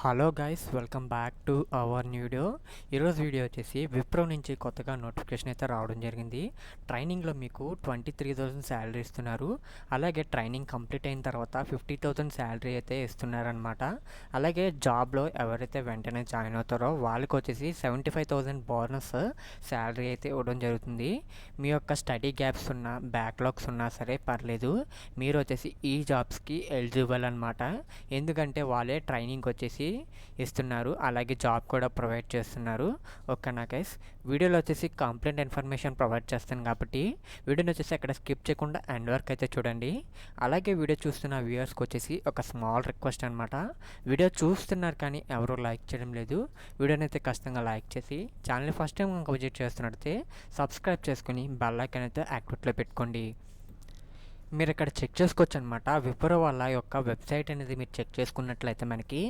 Hello guys, welcome back to our new video. ఈరోజు video వచ్చేసి విప్రో నుంచి కొత్తగా నోటిఫికేషన్ అయితే రావడం జరిగింది. ట్రైనింగ్లో మీకు 23,000 శాలరీ ఇస్తున్నారు. అలాగే ట్రైనింగ్ కంప్లీట్ అయిన తర్వాత 50,000 శాలరీ అయితే ఇస్తున్నారనమాట. అలాగే జాబ్లో ఎవరైతే వెంటనే జాయిన్ అవుతారో వాళ్ళకి వచ్చేసి 75,000 బోనస్ శాలరీ అయితే ఇవ్వడం జరుగుతుంది. మీ యొక్క స్టడీ గ్యాప్స్ ఉన్నా బ్యాక్లాగ్స్ ఉన్నా సరే పర్లేదు, మీరు వచ్చేసి ఈ జాబ్స్కి ఎలిజిబుల్ అనమాట. ఎందుకంటే వాళ్ళే ట్రైనింగ్ వచ్చేసి ఇస్తున్నారు, అలాగే జాబ్ కూడా ప్రొవైడ్ చేస్తున్నారు. ఓకేనా గైస్, వీడియోలో వచ్చేసి కంప్లీట్ ఇన్ఫర్మేషన్ ప్రొవైడ్ చేస్తాను కాబట్టి వీడియోని వచ్చేసి అక్కడ స్కిప్ చేయకుండా ఎండ్ వరకు అయితే చూడండి. అలాగే వీడియో చూస్తున్న వ్యూయర్స్కి వచ్చేసి ఒక స్మాల్ రిక్వెస్ట్ అనమాట. వీడియో చూస్తున్నారు కానీ ఎవరు లైక్ చేయడం లేదు. వీడియోని అయితే ఖచ్చితంగా లైక్ చేసి ఛానల్ని ఫస్ట్ టైం కనుక విజిట్ చేస్తున్నట్లయితే సబ్స్క్రైబ్ చేసుకుని బెల్ ఐకాన్ అయితే యాక్టివేట్లో పెట్టుకోండి. మీరు ఇక్కడ చెక్ చేసుకోవచ్చు అనమాట. విప్రో వాళ్ళ యొక్క వెబ్సైట్ అనేది మీరు చెక్ చేసుకున్నట్లయితే మనకి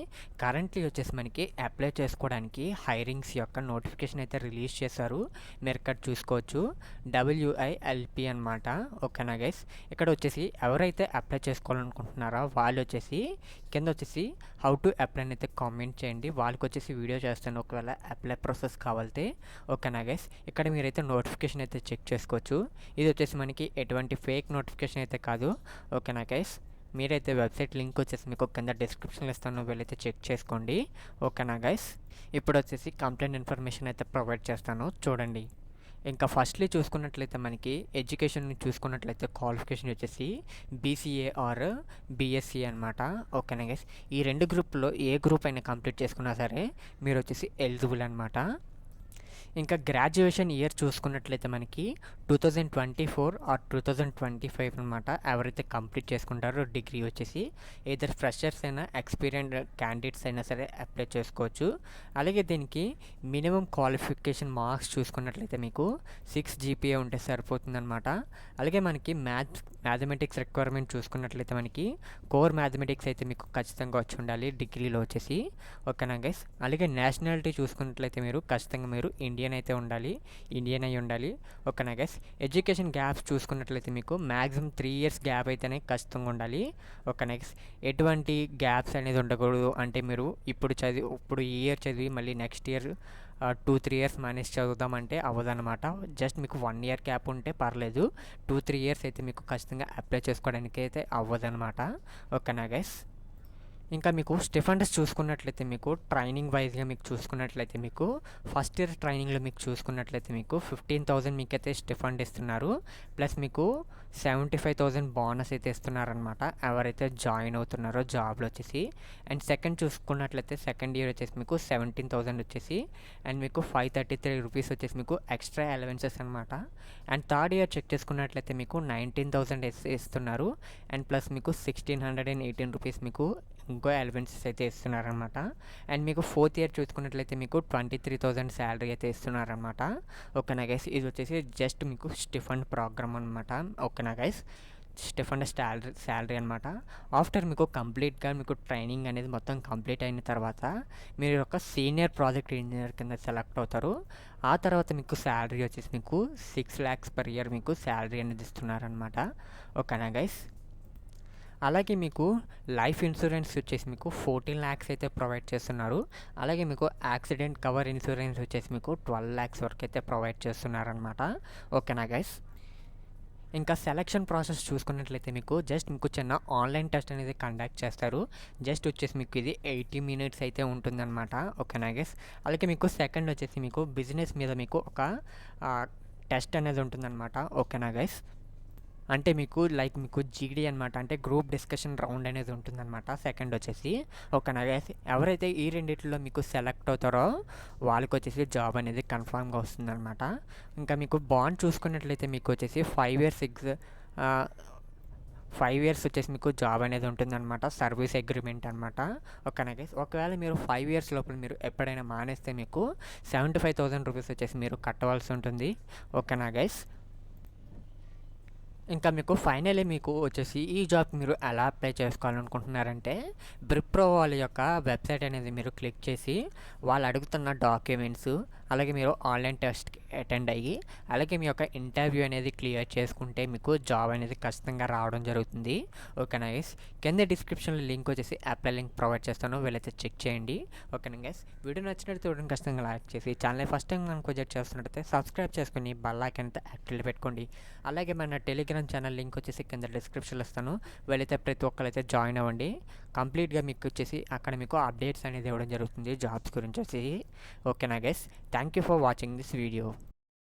కరెంట్లీ వచ్చేసి మనకి అప్లై చేసుకోవడానికి హైరింగ్స్ యొక్క నోటిఫికేషన్ అయితే రిలీజ్ చేశారు. మీరు ఇక్కడ చూసుకోవచ్చు, WILP అనమాట. ఓకేనా గైస్, ఇక్కడ వచ్చేసి ఎవరైతే అప్లై చేసుకోవాలనుకుంటున్నారో వాళ్ళు వచ్చేసి కింద వచ్చేసి హౌ టు అప్లై అయితే కామెంట్ చేయండి. వాళ్ళకి వచ్చేసి వీడియో చేస్తాను ఒకవేళ అప్లై ప్రాసెస్ కావాలితే. ఓకేనా గైస్, ఇక్కడ మీరైతే నోటిఫికేషన్ అయితే చెక్ చేసుకోవచ్చు. ఇది వచ్చేసి మనకి ఎటువంటి ఫేక్ నోటిఫికేషన్ అయితే కాదు. ఓకేనా గైస్, మీరైతే వెబ్సైట్ లింక్ వచ్చేసి మీకు కింద డిస్క్రిప్షన్లో ఇస్తాను, వెళ్ళైతే చెక్ చేసుకోండి. ఓకేనా గైస్, ఇప్పుడు వచ్చేసి కంప్లైంట్ ఇన్ఫర్మేషన్ అయితే ప్రొవైడ్ చేస్తాను, చూడండి. ఇంకా ఫస్ట్లీ చూసుకున్నట్లయితే మనకి ఎడ్యుకేషన్ చూసుకున్నట్లయితే క్వాలిఫికేషన్ వచ్చేసి BCA ఆర్ BSc అనమాట. ఓకేనా గైస్, ఈ రెండు గ్రూప్లో ఏ గ్రూప్ అయినా కంప్లీట్ చేసుకున్నా సరే మీరు వచ్చేసి ఎలిజిబుల్ అనమాట. ఇంకా గ్రాడ్యుయేషన్ ఇయర్ చూసుకున్నట్లయితే మనకి 2024 ఆర్ 2025 అనమాట. ఎవరైతే కంప్లీట్ చేసుకుంటారో డిగ్రీ వచ్చేసి ఏదర్ ఫ్రెషర్స్ అయినా ఎక్స్పీరియన్డ్ క్యాండిడేట్స్ అయినా సరే అప్లై చేసుకోవచ్చు. అలాగే దీనికి మినిమం క్వాలిఫికేషన్ మార్క్స్ చూసుకున్నట్లయితే మీకు 6 GPA ఉంటే సరిపోతుందన్నమాట. అలాగే మనకి మ్యాథమెటిక్స్ రిక్వైర్మెంట్ చూసుకున్నట్లయితే మనకి కోర్ మ్యాథమెటిక్స్ అయితే మీకు ఖచ్చితంగా వచ్చి ఉండాలి డిగ్రీలో వచ్చేసి. ఓకేనా గైస్, అలాగే నేషనాలిటీ చూసుకున్నట్లయితే మీరు ఖచ్చితంగా మీరు ఇండియన్ అయితే ఉండాలి, ఇండియన్ అయి ఉండాలి. ఓకేనా గైస్, ఎడ్యుకేషన్ గ్యాప్స్ చూసుకున్నట్లయితే మీకు మ్యాక్సిమం 3 years గ్యాప్ అయితేనే ఖచ్చితంగా ఉండాలి. ఓకేనా గైస్, ఎటువంటి గ్యాప్స్ అనేది ఉండకూడదు. అంటే మీరు ఇప్పుడు ఈ ఇయర్ చదివి మళ్ళీ నెక్స్ట్ ఇయర్ 2-3 years మానేసి చదువుదామంటే అవ్వదన్నమాట. జస్ట్ మీకు 1 year గ్యాప్ ఉంటే పర్లేదు, 2-3 years అయితే మీకు ఖచ్చితంగా అప్లై చేసుకోవడానికి అయితే అవ్వదన్నమాట. ఓకేనా గైస్, ఇంకా మీకు స్టిఫండ్స్ చూసుకున్నట్లయితే మీకు ట్రైనింగ్ వైజ్గా మీకు చూసుకున్నట్లయితే మీకు ఫస్ట్ ఇయర్ ట్రైనింగ్లో మీకు చూసుకున్నట్లయితే మీకు 15,000 మీకైతే స్టిఫండ్ ఇస్తున్నారు. ప్లస్ మీకు 75,000 బోనస్ అయితే ఇస్తున్నారనమాట ఎవరైతే జాయిన్ అవుతున్నారో జాబ్లో వచ్చేసి. అండ్ సెకండ్ చూసుకున్నట్లయితే సెకండ్ ఇయర్ వచ్చేసి మీకు 17,000 వచ్చేసి, అండ్ మీకు 533 రూపీస్ వచ్చేసి మీకు ఎక్స్ట్రా అలవెన్సెస్ అనమాట. అండ్ థర్డ్ ఇయర్ చెక్ చేసుకున్నట్లయితే మీకు 19,000 ఇస్తున్నారు. అండ్ ప్లస్ మీకు 1,618 రూపీస్ మీకు ఇంకో అలవెన్సెస్ అయితే ఇస్తున్నారనమాట. అండ్ మీకు ఫోర్త్ ఇయర్ చూసుకున్నట్లయితే మీకు 23,000 శాలరీ అయితే ఇస్తున్నారనమాట. ఓకేనా గైస్, ఇది వచ్చేసి జస్ట్ మీకు స్టిఫండ్ ప్రోగ్రామ్ అనమాట. ఓకేనా గైస్, స్టిఫండ్ శాలరీ అనమాట. ఆఫ్టర్ మీకు కంప్లీట్గా మీకు ట్రైనింగ్ అనేది మొత్తం కంప్లీట్ అయిన తర్వాత మీరు ఒక సీనియర్ ప్రాజెక్ట్ ఇంజనీర్ కింద సెలెక్ట్ అవుతారు. ఆ తర్వాత మీకు శాలరీ వచ్చేసి మీకు 6 lakhs per year మీకు శాలరీ అనేది ఇస్తున్నారనమాట. ఓకేనా గైస్, అలాగే మీకు లైఫ్ ఇన్సూరెన్స్ వచ్చేసి మీకు 14 lakhs అయితే ప్రొవైడ్ చేస్తున్నారు. అలాగే మీకు యాక్సిడెంట్ కవర్ ఇన్సూరెన్స్ వచ్చేసి మీకు 12 lakhs వరకు అయితే ప్రొవైడ్ చేస్తున్నారనమాట. ఓకేనా గైస్, ఇంకా సెలక్షన్ ప్రాసెస్ చూసుకున్నట్లయితే మీకు జస్ట్ మీకు చిన్న ఆన్లైన్ టెస్ట్ అనేది కండక్ట్ చేస్తారు. జస్ట్ వచ్చేసి మీకు ఇది 80 minutes అయితే ఉంటుందన్నమాట. ఓకేనా గైస్, అలాగే మీకు సెకండ్ వచ్చేసి మీకు బిజినెస్ మీద మీకు ఒక టెస్ట్ అనేది ఉంటుందన్నమాట. ఓకేనా గైస్, అంటే మీకు మీకు GD అనమాట, అంటే గ్రూప్ డిస్కషన్ రౌండ్ అనేది ఉంటుందన్నమాట సెకండ్ వచ్చేసి. ఓకేనా గైస్, ఎవరైతే ఈ రెండిట్లో మీకు సెలెక్ట్ అవుతారో వాళ్ళకి వచ్చేసి జాబ్ అనేది కన్ఫామ్గా వస్తుందన్నమాట. ఇంకా మీకు బాండ్ చూసుకున్నట్లయితే మీకు వచ్చేసి 5 years వచ్చేసి మీకు జాబ్ అనేది ఉంటుందన్నమాట, సర్వీస్ అగ్రిమెంట్ అనమాట. ఓకేనా గైస్, ఒకవేళ మీరు 5 years లోపల మీరు ఎప్పుడైనా మానేస్తే మీకు 75,000 రూపీస్ వచ్చేసి మీరు కట్టవలసి ఉంటుంది. ఓకేనా గైస్, ఇంకా మీకు ఫైనల్లీ మీకు వచ్చేసి ఈ జాబ్ మీరు ఎలా అప్లై చేసుకోవాలనుకుంటున్నారంటే విప్రో వాళ్ళ యొక్క వెబ్సైట్ అనేది మీరు క్లిక్ చేసి వాళ్ళు అడుగుతున్న డాక్యుమెంట్స్, అలాగే మీరు ఆన్లైన్ టెస్ట్కి అటెండ్ అయ్యి అలాగే మీ యొక్క ఇంటర్వ్యూ అనేది క్లియర్ చేసుకుంటే మీకు జాబ్ అనేది ఖచ్చితంగా రావడం జరుగుతుంది. ఓకేనా గైస్, కింద డిస్క్రిప్షన్లో లింక్ వచ్చేసి అప్లై లింక్ ప్రొవైడ్ చేస్తాను, వెళ్ళైతే చెక్ చేయండి. ఓకేనా గైస్, వీడియో నచ్చినట్టు చూడండి, ఖచ్చితంగా లైక్ చేసి ఛానల్ ఫస్ట్ టైం కనుక విజిట్ చేస్తున్నట్టయితే సబ్స్క్రైబ్ చేసుకుని బెల్ ఐకాన్ అయితే యాక్టివ్ పెట్టుకోండి. అలాగే మన టెలిగ్రామ్ ఛానల్ లింక్ వచ్చేసి కింద డిస్క్రిప్షన్లో ఇస్తాను, వెళ్ళైతే ప్రతి ఒక్కరైతే జాయిన్ అవ్వండి. కంప్లీట్గా మీకు వచ్చేసి అక్కడ మీకు అప్డేట్స్ అనేది ఇవ్వడం జరుగుతుంది జాబ్స్ గురించి వచ్చి. ఓకేనా guys, thank you for watching this video.